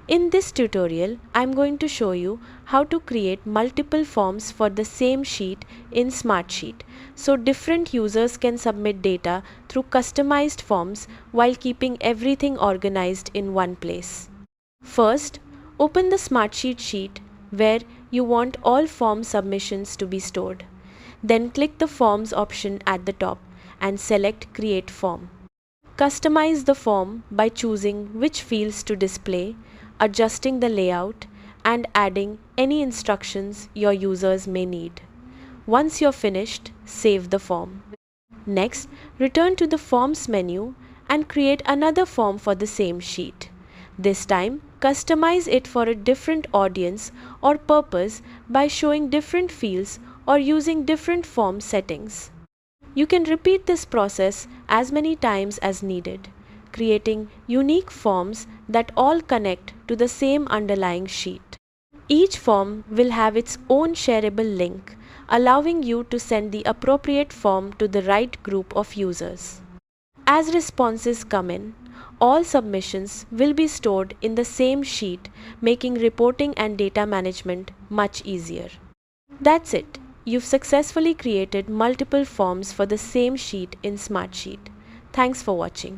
In this tutorial, I'm going to show you how to create multiple forms for the same sheet in Smartsheet, so different users can submit data through customized forms while keeping everything organized in one place. First, open the Smartsheet sheet where you want all form submissions to be stored. Then click the Forms option at the top and select Create Form. Customize the form by choosing which fields to display, adjusting the layout, and adding any instructions your users may need. Once you're finished, save the form. Next, return to the Forms menu and create another form for the same sheet. This time, customize it for a different audience or purpose by showing different fields or using different form settings. You can repeat this process as many times as needed, creating unique forms that all connect to the same underlying sheet. Each form will have its own shareable link, allowing you to send the appropriate form to the right group of users. As responses come in, all submissions will be stored in the same sheet, making reporting and data management much easier. That's it. You've successfully created multiple forms for the same sheet in Smartsheet. Thanks for watching.